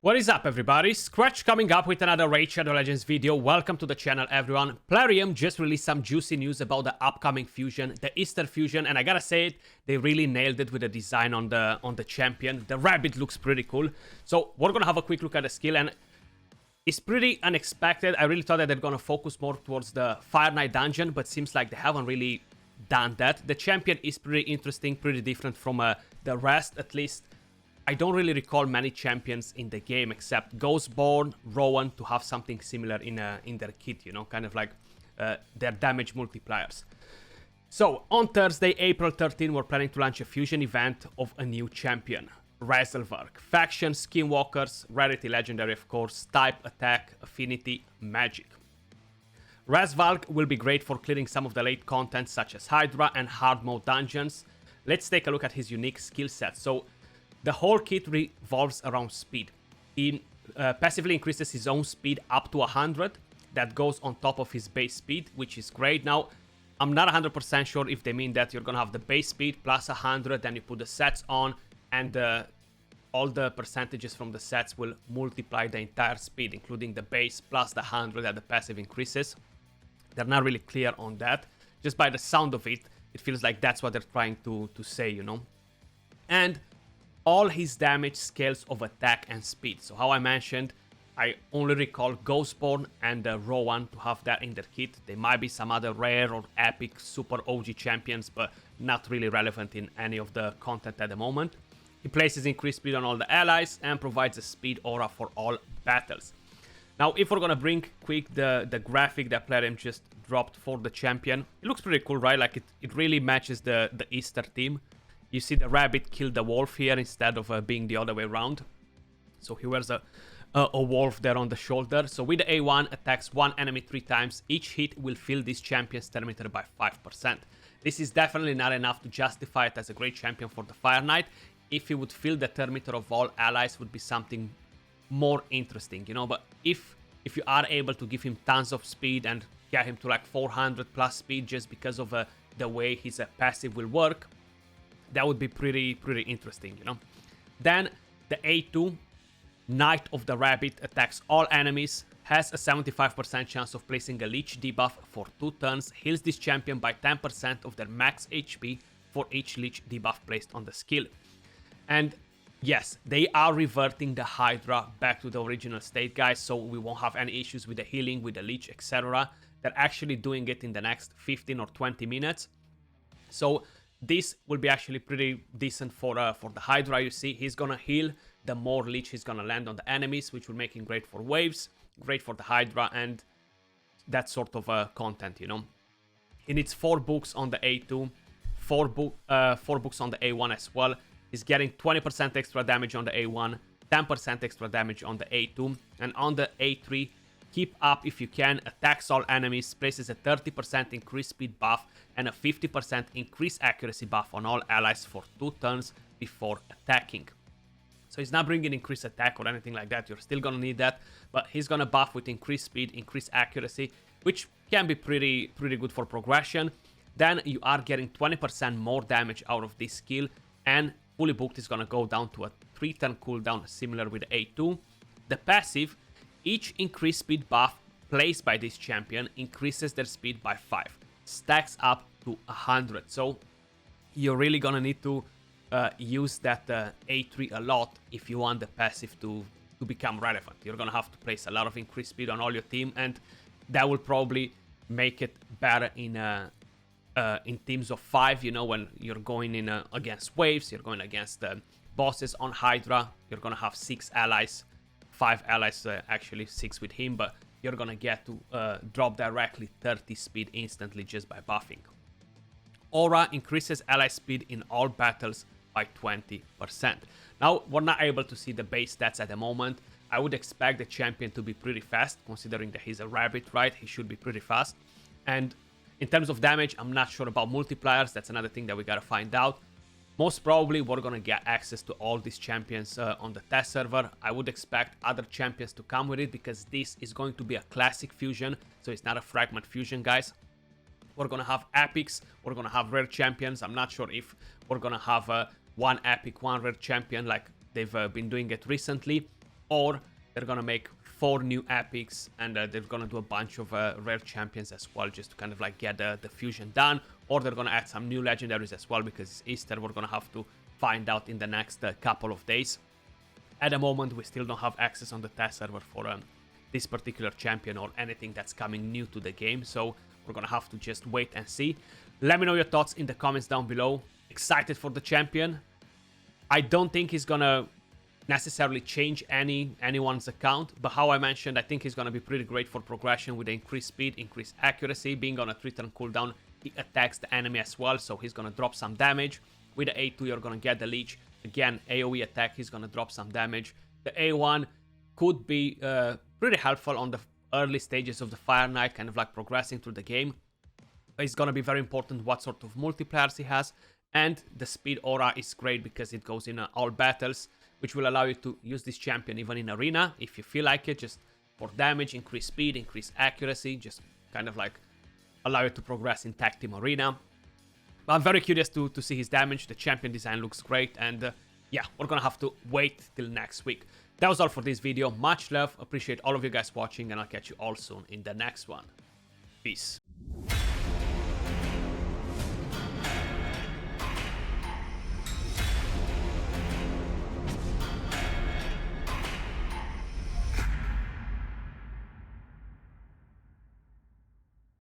What is up, everybody? Skratch coming up with another Raid Shadow Legends video. Welcome to the channel, everyone. Plarium just released some juicy news about the upcoming fusion, the Easter fusion, and I gotta say it, they really nailed it with the design on the champion. The rabbit looks pretty cool. So we're gonna have a quick look at the skill, and it's pretty unexpected. I really thought that they're gonna focus more towards the Fire Knight dungeon, but seems like they haven't really done that. The champion is pretty interesting, pretty different from the rest, at least. I don't really recall many champions in the game except Ghostborn, Rowan to have something similar in their kit, you know, kind of like their damage multipliers. So on Thursday, April 13, we're planning to launch a fusion event of a new champion, Razelvark. Faction, Skinwalkers, Rarity Legendary of course, type, attack, affinity, magic. Razelvark will be great for clearing some of the late content such as Hydra and hard mode dungeons. Let's take a look at his unique skill set. So the whole kit revolves around speed. He passively increases his own speed up to 100. That goes on top of his base speed, which is great. Now, I'm not 100% sure if they mean that you're going to have the base speed plus 100, then you put the sets on, and all the percentages from the sets will multiply the entire speed, including the base plus the 100 that the passive increases. They're not really clear on that. Just by the sound of it, it feels like that's what they're trying to say, you know. And all his damage scales of attack and speed. So how I mentioned, I only recall Ghostborn and Rowan to have that in their kit. There might be some other rare or epic super OG champions, but not really relevant in any of the content at the moment. He places increased speed on all the allies and provides a speed aura for all battles. Now, if we're gonna bring quick the graphic that Plarium just dropped for the champion, it looks pretty cool, right? Like it really matches the Easter theme. You see the rabbit kill the wolf here instead of being the other way around. So he wears a wolf there on the shoulder. So with the A1, attacks one enemy 3 times. Each hit will fill this champion's thermometer by 5%. This is definitely not enough to justify it as a great champion for the Fire Knight. If he would fill the thermometer of all allies, would be something more interesting, you know. But if you are able to give him tons of speed and get him to like 400 plus speed just because of the way his passive will work, that would be pretty interesting, you know. Then the A2, Knight of the Rabbit, attacks all enemies, has a 75% chance of placing a leech debuff for 2 turns, heals this champion by 10% of their max HP for each leech debuff placed on the skill. And yes, they are reverting the Hydra back to the original state, guys, so we won't have any issues with the healing, with the leech, etc. They're actually doing it in the next 15 or 20 minutes. So this will be actually pretty decent for the Hydra. You see, he's gonna heal the more leech he's gonna land on the enemies, which will make him great for waves, great for the Hydra, and that sort of content, you know. He needs 4 books on the A2, 4 books on the A1 as well. He's getting 20% extra damage on the A1, 10% extra damage on the A2, and on the A3, keep up if you can, attacks all enemies, places a 30% increased speed buff and a 50% increased accuracy buff on all allies for 2 turns before attacking. So he's not bringing increased attack or anything like that, you're still gonna need that, but he's gonna buff with increased speed, increased accuracy, which can be pretty good for progression. Then you are getting 20% more damage out of this skill, and fully booked is gonna go down to a 3-turn cooldown similar with A2. The passive, each increased speed buff placed by this champion increases their speed by 5. Stacks up to 100. So you're really gonna need to use that A3 a lot if you want the passive to become relevant. You're gonna have to place a lot of increased speed on all your team, and that will probably make it better in teams of 5, you know, when you're going in against waves, you're going against bosses on Hydra, you're gonna have 6 allies, 5 allies, actually 6 with him, but you're gonna get to drop directly 30 speed instantly just by buffing. Aura increases ally speed in all battles by 20%. Now, we're not able to see the base stats at the moment. I would expect the champion to be pretty fast, considering that he's a rabbit, right? He should be pretty fast. And in terms of damage, I'm not sure about multipliers. That's another thing that we gotta find out. Most probably, we're gonna get access to all these champions on the test server. I would expect other champions to come with it, because this is going to be a classic fusion, so it's not a fragment fusion, guys. We're gonna have epics, we're gonna have rare champions. I'm not sure if we're gonna have one epic, one rare champion like they've been doing it recently. or they're gonna make 4 new epics, and they're gonna do a bunch of rare champions as well, just to kind of like get the fusion done, or they're gonna add some new legendaries as well, because it's Easter. We're gonna have to find out in the next couple of days. At the moment, we still don't have access on the test server for this particular champion or anything that's coming new to the game, so we're gonna have to just wait and see. Let me know your thoughts in the comments down below. Excited for the champion. I don't think he's gonna necessarily change anyone's account, but how I mentioned, I think he's gonna be pretty great for progression with the increased speed, increased accuracy. Being on a 3-turn cooldown, he attacks the enemy as well, so he's gonna drop some damage. With the A2, you're gonna get the leech. Again, AoE attack, he's gonna drop some damage. The A1 could be pretty helpful on the early stages of the Fire Knight, kind of like progressing through the game. It's gonna be very important what sort of multipliers he has, and the speed aura is great because it goes in all battles, which will allow you to use this champion even in arena if you feel like it, just for damage, increase speed, increase accuracy, just kind of like allow you to progress in tag team arena. But I'm very curious to see his damage. The champion design looks great, and yeah, we're gonna have to wait till next week. That was all for this video. Much love, appreciate all of you guys watching, and I'll catch you all soon in the next one. Peace.